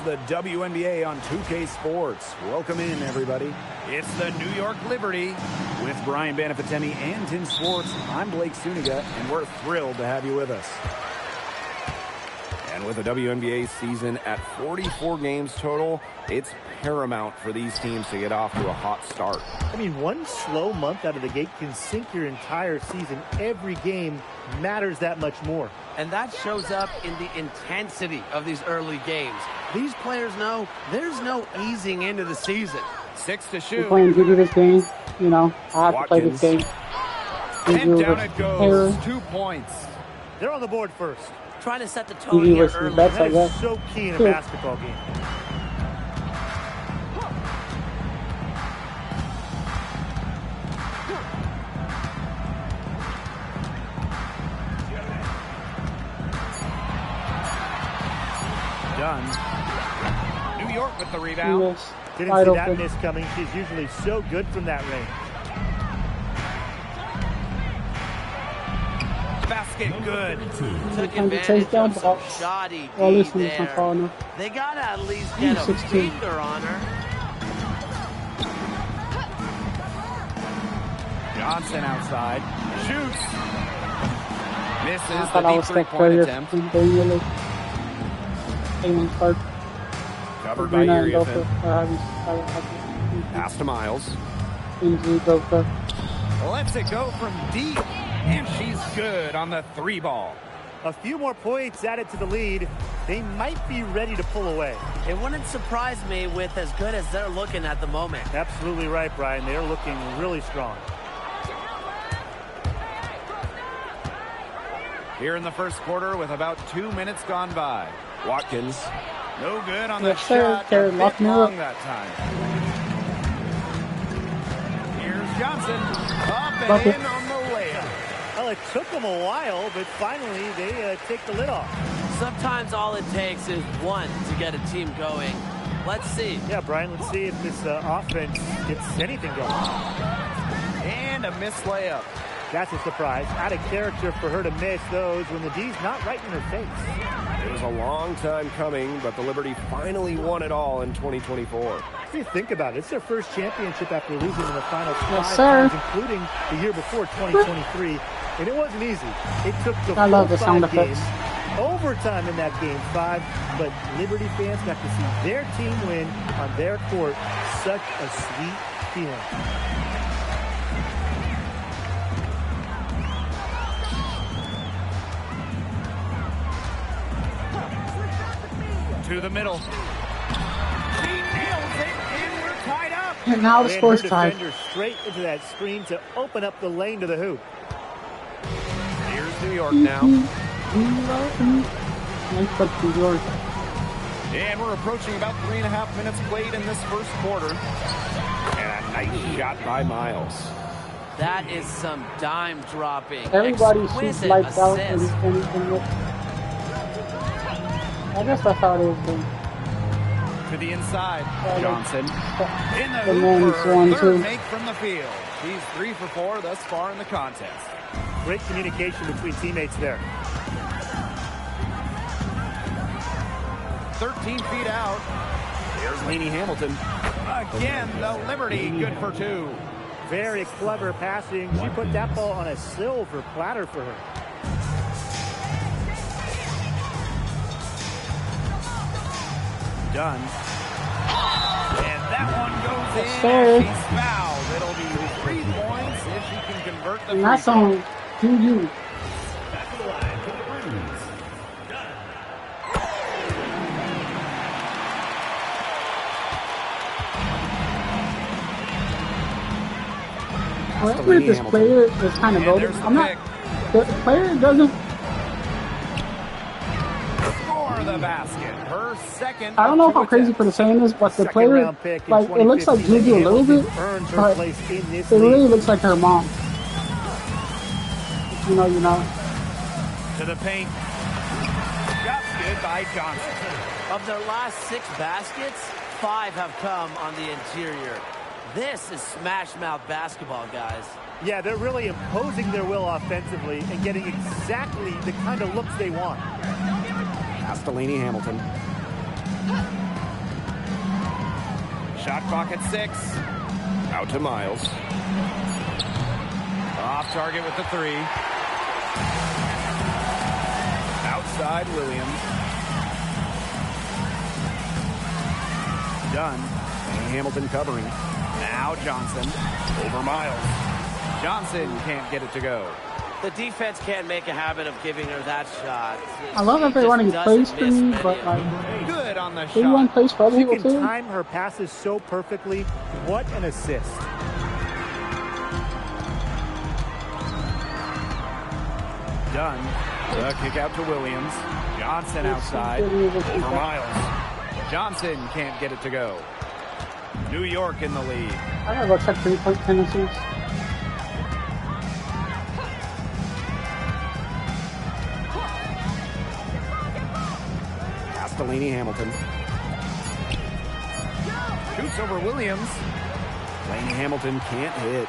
the WNBA on 2K Sports. Welcome in, everybody. It's the New York Liberty. With Brian Banafitemi and Tim Swartz, I'm Blake Suniga, and we're thrilled to have you with us. And with the WNBA season at 44 games total, it's paramount for these teams to get off to a hot start. I mean, one slow month out of the gate can sink your entire season. Every game matters that much more. And that shows up in the intensity of these early games. These players know there's no easing into the season. 6 to shoot. We're playing Gigi this game. You know, I have to play this game. And down it goes. 2 points. They're on the board first. Trying to set the tone here early. That is so key in a basketball game. Done. New York with the rebound. Didn't see that miss coming. She's usually so good from that range. Basket good. Took advantage of some shoddy D there. They got to at least get a finger on her. Johnson outside. Shoots. Misses the deep three-point attempt. Covered by Uriathan. Pass to Miles. Lets it go from deep. And she's good on the 3-ball. A few more points added to the lead. They might be ready to pull away. It wouldn't surprise me with as good as they're looking at the moment. Absolutely right, Brian. They're looking really strong. Here in the first quarter with about 2 minutes gone by. Watkins, no good on the shot. A bit long that time. Here's Johnson. Up and in on the layup. Well, it took them a while, but finally they take the lid off. Sometimes all it takes is one to get a team going. Let's see. Yeah, Brian, let's see if this offense gets anything going. And a missed layup. That's a surprise. Out of character for her to miss those when the D's not right in her face. It was a long time coming, but the Liberty finally won it all in 2024. If you think about it, it's their first championship after losing in the finals 5 times, including the year before, 2023. And it wasn't easy. It took the full 5 games, overtime in that game 5, but Liberty fans got to see their team win on their court. Such a sweet feeling. To the middle. She nails it, and we're tied up. And now the score's tied. Straight into that screen to open up the lane to the hoop. Here's New York now. And we're approaching about 3.5 minutes played in this first quarter. And a nice shot by Miles. That is some dime dropping. Everybody shoots lights out in this. I guess that's how it is. To the inside, Johnson. In the hoop for third make from the field. He's 3 for 4 thus far in the contest. Great communication between teammates there. 13 feet out. There's Lainey Hamilton. Again, the Liberty good for 2. Very clever passing. She put that ball on a silver platter for her. Done. And that one goes in. She's fouled. It'll be 3 points if she can convert the free throw. That's on you. Whatever this player is kind of loaded. I'm not. The player doesn't. The basket. Her second. I don't know how crazy for the saying is, but the player, like, it looks like Juju a little bit, but it really looks like her mom. You know. To the paint. Got good by Johnson. Of their last 6 baskets, 5 have come on the interior. This is smash mouth basketball, guys. Yeah, they're really imposing their will offensively and getting exactly the kind of looks they want. Pass to Lainey Hamilton. Shot clock at 6. Out to Miles. Off target with the 3. Outside Williams. Done. And Hamilton covering. Now Johnson. Over Miles. Johnson can't get it to go. The defense can't make a habit of giving her that shot. I love that they want to plays for me, but like, good on the they want plays for other people She can too. time her passes so perfectly. What an assist. Done. The kick out to Williams. Johnson outside. Over Miles. Johnson can't get it to go. New York in the lead. I gotta go check 3-point tendencies. Castellini Hamilton. Shoots over Williams. Laney Hamilton can't hit.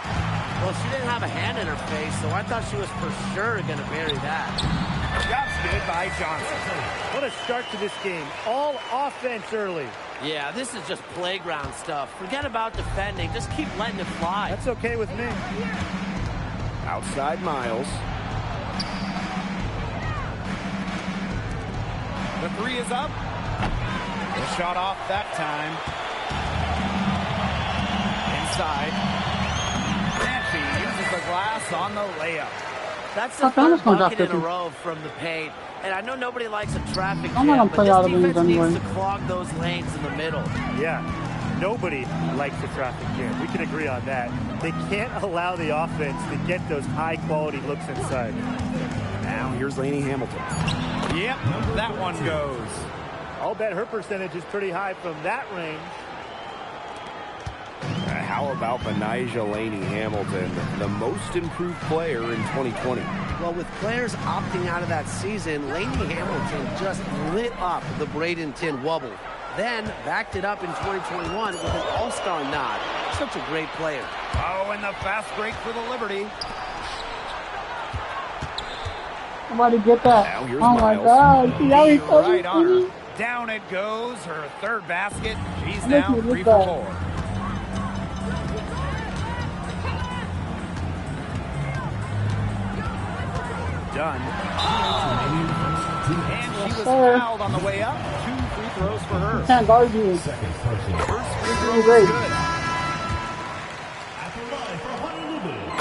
Well, she didn't have a hand in her face, so I thought she was for sure going to bury that. Shot's good by Johnson. What a start to this game. All offense early. Yeah, this is just playground stuff. Forget about defending. Just keep letting it fly. That's okay with me. Outside Miles. The 3 is up. The shot off that time. Inside. And she uses the glass on the layup. That's the third bucket in a row from the paint. And I know nobody likes a traffic jam, but this defense needs to clog those lanes in the middle. Yeah, nobody likes the traffic jam. We can agree on that. They can't allow the offense to get those high-quality looks inside. Now here's Laney Hamilton. Yep, that one goes. I'll bet her percentage is pretty high from that range. How about Benijah Laney Hamilton, the most improved player in 2020? Well, with players opting out of that season, Laney Hamilton just lit up the Bradenton Wubble. Then backed it up in 2021 with an all-star nod. Such a great player. Oh, and the fast break for the Liberty. Somebody get that. Now here's oh Miles. My God. See how he right on her. Down it goes. Her third basket. She's now 3 for 4. Done. And she was fouled on the way up. 2 free throws for her. Can't guard you. First free throw is great. good.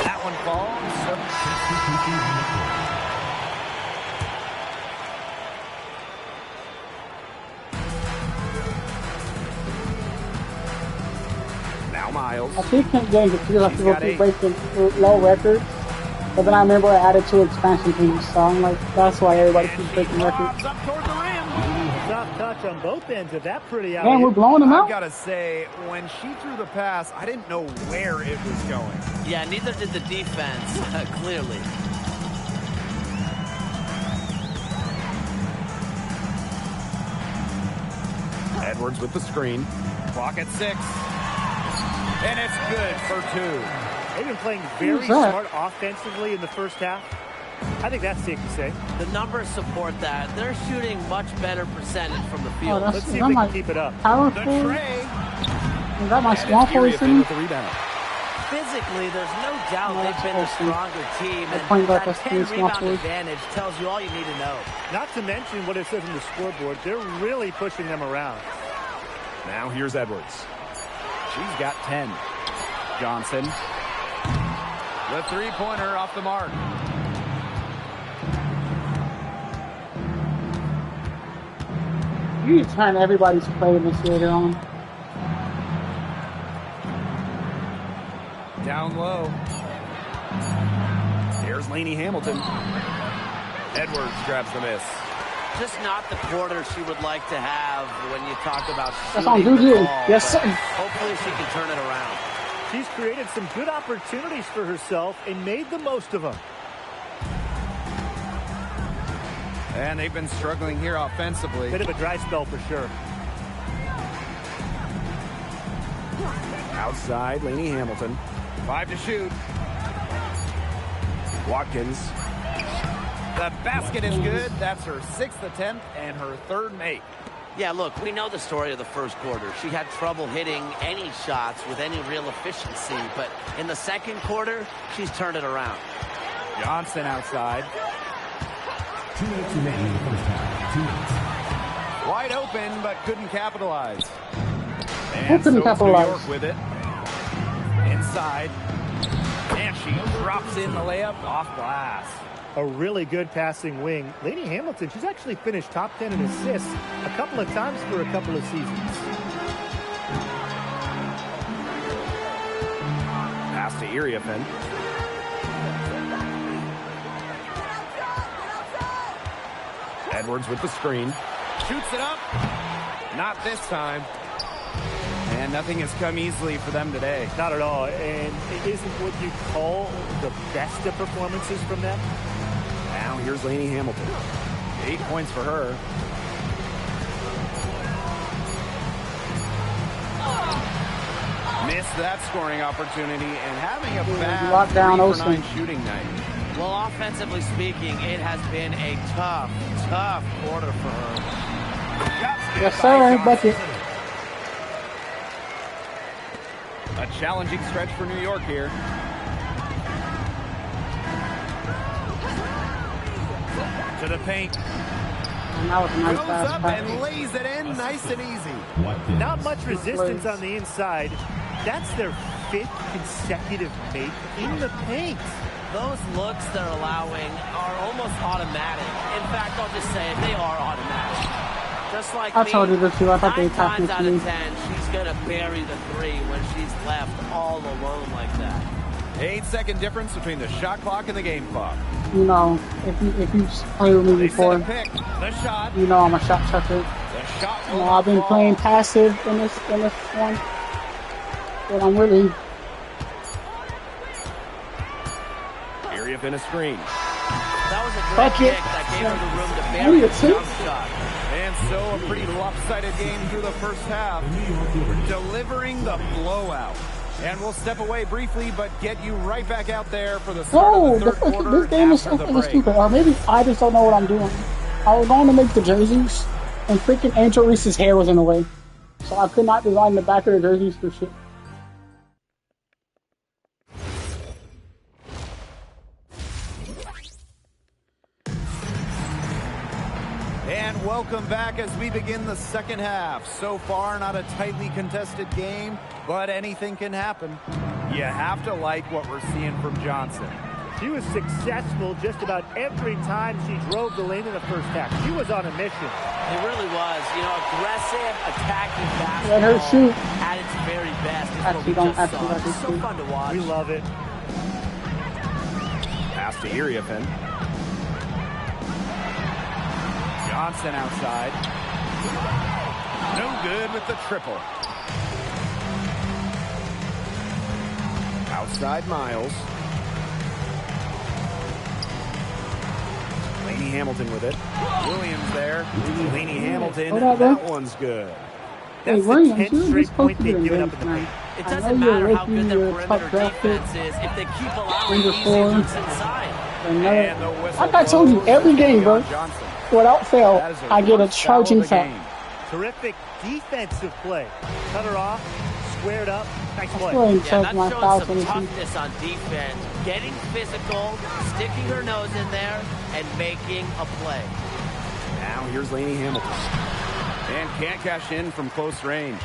That one falls. Now Miles. I think Kent James feels like to keep breaking low records. But then I remember I added 2 expansion teams, so I'm like, that's why everybody keeps breaking records. Up toward the rim. Soft touch on both ends of that pretty out. Man, we're blowing them out. I've got to say, when she threw the pass, I didn't know where it was going. Yeah, neither did the defense, clearly. Edwards with the screen. Clock at 6. And it's good for 2. They've been playing very smart offensively in the first half. I think that's safe to say. The numbers support that. They're shooting much better percentage from the field. Let's see if they can keep it up. The tray. Is that my small forward team? Physically, there's no doubt they've been the stronger team. And point guard that has 10 small rebound forward. advantage tells you all you need to know. Not to mention what it says on the scoreboard. They're really pushing them around. Now here's Edwards. She's got 10. Johnson. The three-pointer off the mark. You need to turn everybody's play initiator on. Down low. Here's Laney Hamilton. Edwards grabs the miss. Just not the quarter she would like to have when you talk about That's on shooting the Juju. ball, Yes, sir. hopefully she can turn it around. She's created some good opportunities for herself and made the most of them. And they've been struggling here offensively. Bit of a dry spell for sure. Outside, Laney Hamilton. 5 to shoot. Watkins. The basket is good. That's her 6th attempt and her 3rd make. Yeah, look, we know the story of the first quarter. She had trouble hitting any shots with any real efficiency, but in the second quarter, she's turned it around. Johnson outside. 2 minutes remaining in the first half. 2 minutes. Wide open, but couldn't capitalize. Who couldn't capitalize? New York with it. Inside. And she drops in the layup off glass. A really good passing wing. Lainey Hamilton, she's actually finished top 10 in assists a couple of times for a couple of seasons. Pass to Iriafen. Edwards with the screen. Shoots it up. Not this time. And nothing has come easily for them today. Not at all. And it isn't what you call the best of performances from them. Now here's Lainey Hamilton. 8 points for her. Missed that scoring opportunity and having a bad 3-for-9 shooting night. Well, offensively speaking, it has been a tough quarter for her. Yes, sir. Bucket. A challenging stretch for New York here. To the paint. And that was a nice Goes pass. up and lays it in nice and easy. Not much resistance on the inside. That's their 5th consecutive make in the paint. Those looks they're allowing are almost automatic. In fact, I'll just say it, they are automatic. Just like I told you this too. I thought they 9 attacked times me. out of 10, she's going to bury the 3 when she's left all alone like that. 8-second difference between the shot clock and the game clock. You know, if you played with me They before, set a pick. The shot. you know I'm a shot chucker. The shot You will know, I've been not playing fall. passive in this one, but I'm really Iriafen in a screen. That was a great Bucket. kick that gave her the room to Only bury a the two? jump shot. And so a pretty lopsided game through the first half. Delivering the blowout. And we'll step away briefly, but get you right back out there for the start no. of the third quarter. This game is after so the fucking break. stupid, or maybe I just don't know what I'm doing. I was going to make the jerseys, and freaking Angel Reese's hair was in the way, so I could not design the back of the jerseys for shit. And welcome back as we begin the second half. So far, not a tightly contested game, but anything can happen. You have to like what we're seeing from Johnson. She was successful just about every time she drove the lane in the first half. She was on a mission. It really was. You know, aggressive, attacking Let her basketball shoot. at its very best is what Actually, we don't just actually saw. let her It's so shoot. fun to watch. We love it. Pass to Iriafen. Johnson outside. No good with the triple. Outside Miles. Lainey Hamilton with it. Williams there. Lainey Hamilton. Hold on, bro. That one's good. Hey, That's Williams, the 10th you're straight supposed point to be they've in given games up in the paint. tonight. It I know doesn't you're matter how making good their your top perimeter draft pick. defense is if they keep allowing Number easy 4. looks inside. And the whistle Like I told you, blows. every game, bro, Johnson. without fail, That is her I get a first foul of charging the foul. game. Terrific defensive play. Cut her off, squared up. Nice I play. still ain't Yeah, checked that's my showing foul some 22. toughness on defense. Getting physical, sticking her nose in there, and making a play. Now here's Lainey Hamilton. And can't cash in from close range.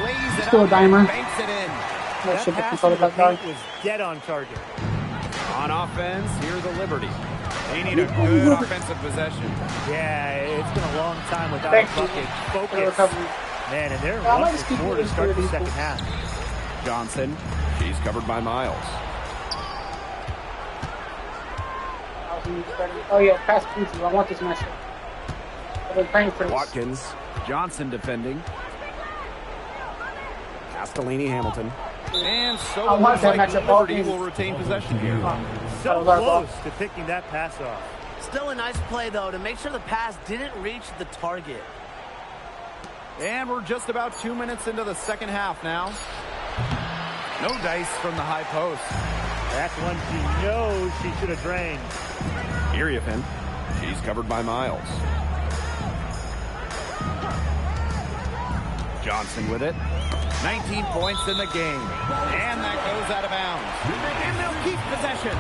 Lays it Still a up dimer. and banks it in. That That shit pass was controlled in the by guard. paint was dead on target. On offense, here's the Liberty. They need a good offensive possession. Yeah, it's been a long time without Thank a you. bucket. Good Focus. recovery. Man, and they're Yeah, I might 1 just for keep 4 to doing start the this. second half. Johnson, she's covered by Miles. Oh yeah, pass pieces. I want this matchup. I've been praying for this. Watkins, Johnson defending. Pass to Lainey Hamilton. And so I it want looks that like matchup all Liberty game. will retain possession here. So That was our close ball. to picking that pass off. Still a nice play, though, to make sure the pass didn't reach the target. And we're just about 2 minutes into the second half now. No dice from the high post. That's one she knows she should have drained. Iriefin. She's covered by Miles. Johnson with it. 19 points in the game. And that goes out of bounds. And they'll keep possession.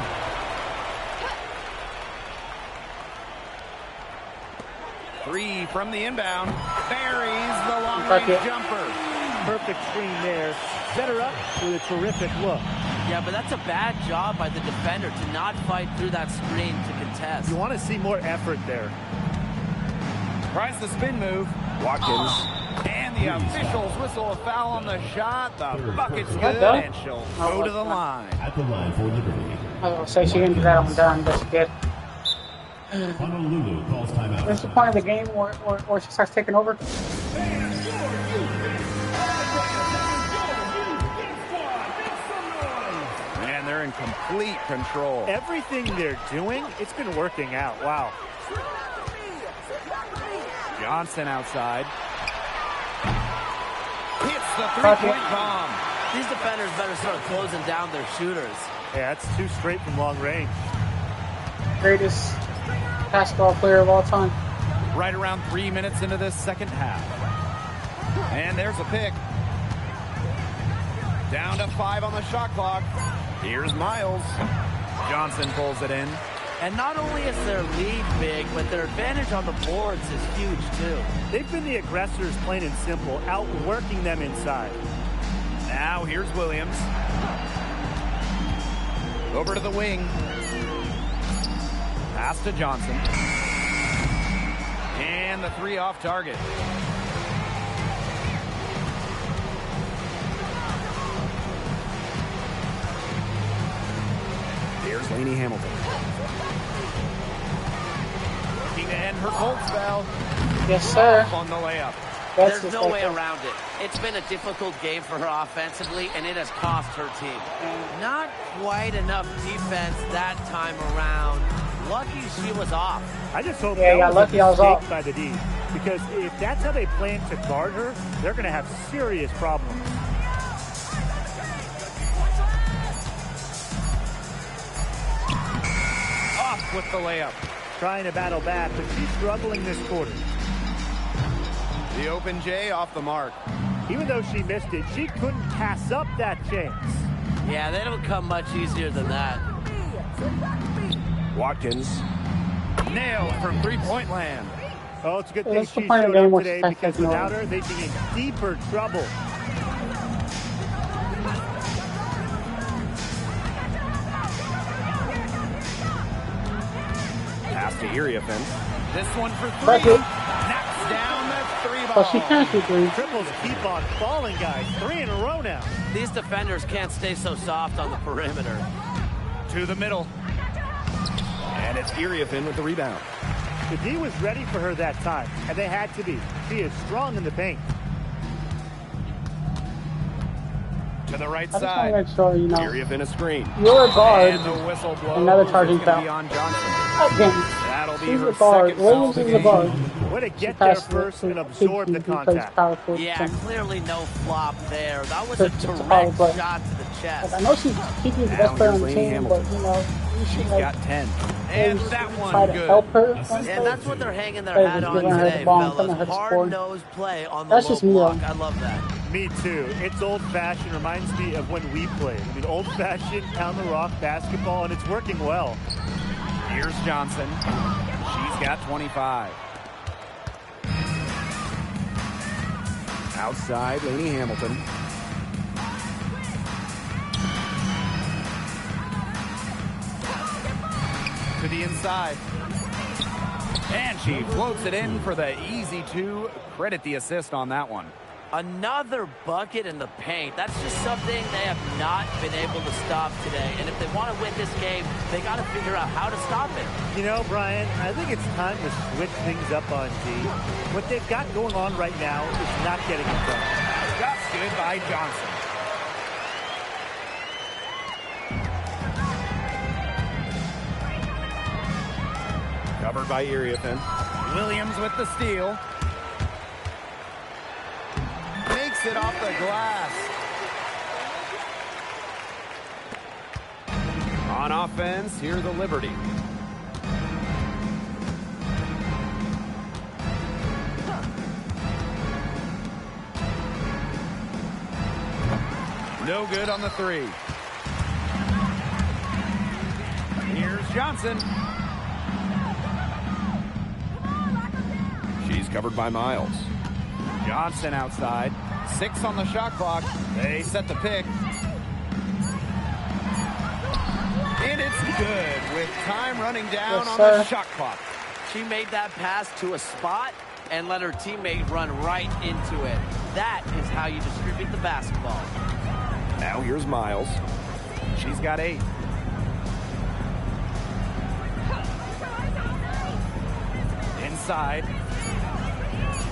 Three from the inbound. Buries the long-range jumper. Perfect screen there. Set her up with a terrific look. Yeah, but that's a bad job by the defender to not fight through that screen to contest. You want to see more effort there. Tries the spin move. Watkins. And the officials whistle a foul on the shot. The bucket's good, and she'll go to the line. At the line for Liberty. I was going to say she didn't do that on done, but she did. Honolulu calls timeout. That's the point of the game where she starts taking over. Man, they're in complete control. Everything they're doing, it's been working out. Wow. Johnson outside. Hits the three-point bomb. These defenders better start closing down their shooters. Yeah, that's 2 straight from long range. Greatest basketball player of all time. Right around 3 minutes into this second half. And there's a pick. Down to 5 on the shot clock. Here's Miles. Johnson pulls it in. And not only is their lead big, but their advantage on the boards is huge too. They've been the aggressors, plain and simple, outworking them inside. Now here's Williams. Over to the wing. Pass to Johnson. And the 3 off target. Here's Lainey Hamilton. Looking to end her cold spell. Yes, sir. On the layup. There's no way around it. It's been a difficult game for her offensively, and it has cost her team. Not quite enough defense that time around. Lucky she was off. I just hope that was lucky I was off by the D, because if that's how they plan to guard her, they're going to have serious problems. Off with the layup. Trying to battle back, but she's struggling this quarter. The open J off the mark. Even though she missed it, she couldn't pass up that chance. Yeah, they don't come much easier than that. Watkins. Nailed from three-point land. Oh, it's a good thing she showed up today, because without her, they'd be in deeper trouble. Pass to Iriefin. This one for 3. Knocks down the 3 ball. Oh, she can't shoot 3. Triples keep on falling, guys. 3 in a row now. These defenders can't stay so soft on the perimeter. To the middle. And it's Iriefin with the rebound. The D was ready for her that time, and they had to be. She is strong in the paint. To the right I just want side. to make sure, you know, Iriefin a screen. you're a guard. And the whistle blows. Another charging It's gonna foul. be on Johnson. Again, That'll be she's her a guard. second foul Williams of is the a guard. game. Way to get there first and absorb the contact. Yeah, clearly no flop there. That was So a it's a direct foul play. shot to the chest. I know she's keeping the best player on the team, but, you know, you should She's like, got 10. And that try one to good. help her. And that's what they're hanging their Hey, hat just on giving her the today, ball and telling her fellas. to score. Hard-nosed play on the That's low just me, block. though. I love that. Me too. It's old-fashioned. Reminds me of when we played. I mean, old-fashioned, pound-the-rock basketball, and it's working well. Here's Johnson. She's got 25. Outside, Lainey Hamilton. To the inside. And she floats it in for the easy 2. Credit the assist on that one. Another bucket in the paint. That's just something they have not been able to stop today. And if they want to win this game, they got to figure out how to stop it. You know, Brian, I think it's time to switch things up on D. What they've got going on right now is not getting it done. Shot's good by Johnson. Covered by Iriefin. Williams with the steal. Makes it off the glass. On offense, here's the Liberty. No good on the three. Here's Johnson. She's covered by Miles. Johnson outside. 6 on the shot clock. They set the pick. And it's good with time running down on the shot clock. She made that pass to a spot and let her teammate run right into it. That is how you distribute the basketball. Now here's Miles. She's got 8. Inside.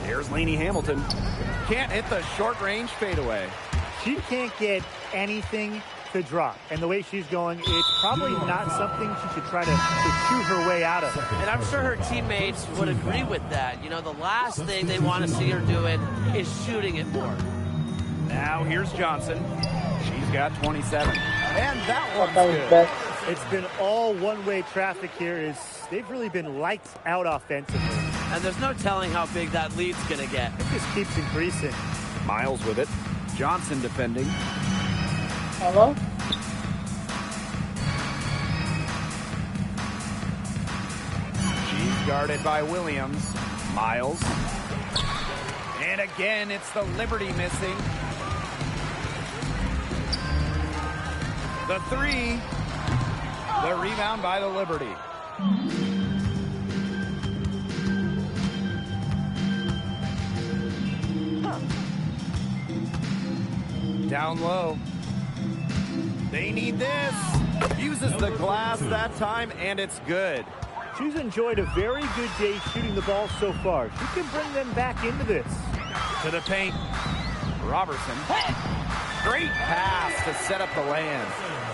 Here's Lainey Hamilton. Can't hit the short-range fadeaway. She can't get anything to drop. And the way she's going, it's probably not something she should try to shoot her way out of. And I'm sure her teammates would agree with that. You know, the last thing they want to see her doing is shooting it more. Now here's Johnson. She's got 27. And that one's good. It's been all one-way traffic here. They've really been lights out offensively. And there's no telling how big that lead's going to get. It just keeps increasing. Miles with it. Johnson defending. Hello? She's guarded by Williams. Miles. And again, it's the Liberty missing. The 3. The rebound by the Liberty. Down low. They need this. Uses the glass that time, and it's good. She's enjoyed a very good day shooting the ball so far. She can bring them back into this. To the paint. Robertson. Great pass to set up the land.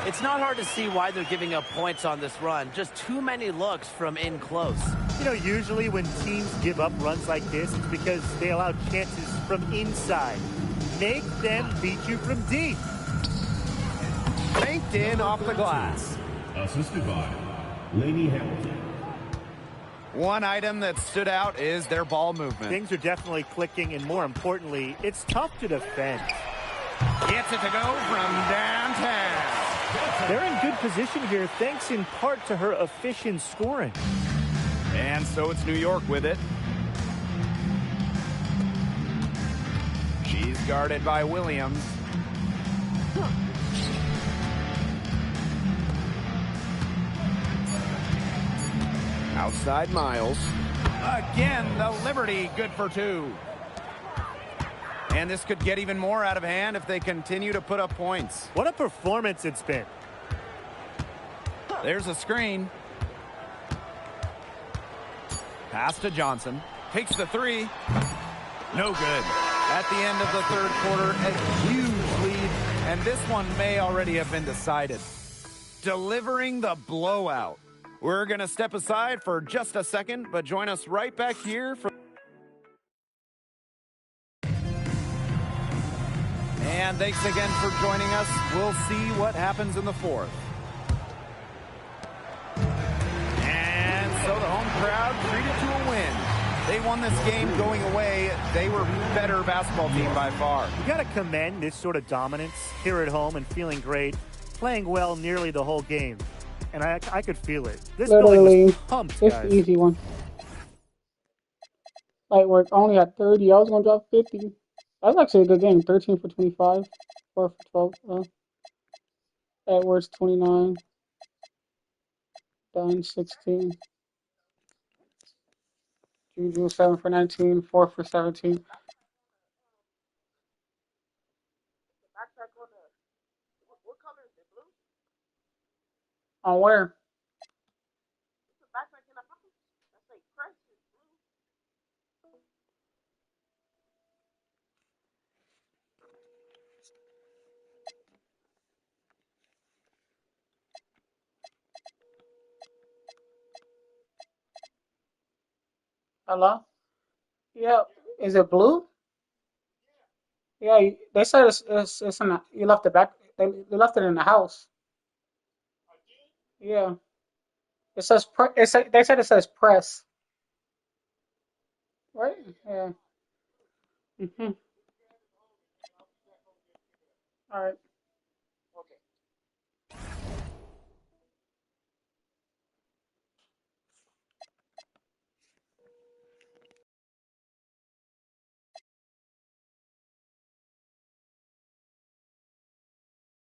It's not hard to see why they're giving up points on this run. Just too many looks from in close. You know, usually when teams give up runs like this, it's because they allow chances from inside. Make them beat you from deep. Banked in off the glass. Assisted by Lainey Hamilton. One item that stood out is their ball movement. Things are definitely clicking, and more importantly, it's tough to defend. Gets it to go from downtown. They're in good position here, thanks in part to her efficient scoring. And so it's New York with it. She's guarded by Williams. Outside Miles. Again, the Liberty good for 2. And this could get even more out of hand if they continue to put up points. What a performance it's been. There's a screen. Pass to Johnson. Takes the 3. No good. At the end of the third quarter, a huge lead. And this one may already have been decided. Delivering the blowout. We're going to step aside for just a second, but join us right back here for... And thanks again for joining us. We'll see what happens in the fourth. And so the home crowd treated to a win. They won this game going away. They were better basketball team by far. You got to commend this sort of dominance here at home and feeling great, playing well nearly the whole game. And I could feel it. This building was pumped, guys. It's the easy one. Light work only at 30. I was going to drop 50. That was actually a good game. 13 for 25. 4 for 12. Edwards, 29. Dunn, 16. Juju, 7 for 19. 4 for 17. On where? Hello? Yeah. Is it blue? Yeah. They said it's in the, you left it back. They left it in the house. Yeah. It says they said it says press. Right? Yeah. Mhm. All right.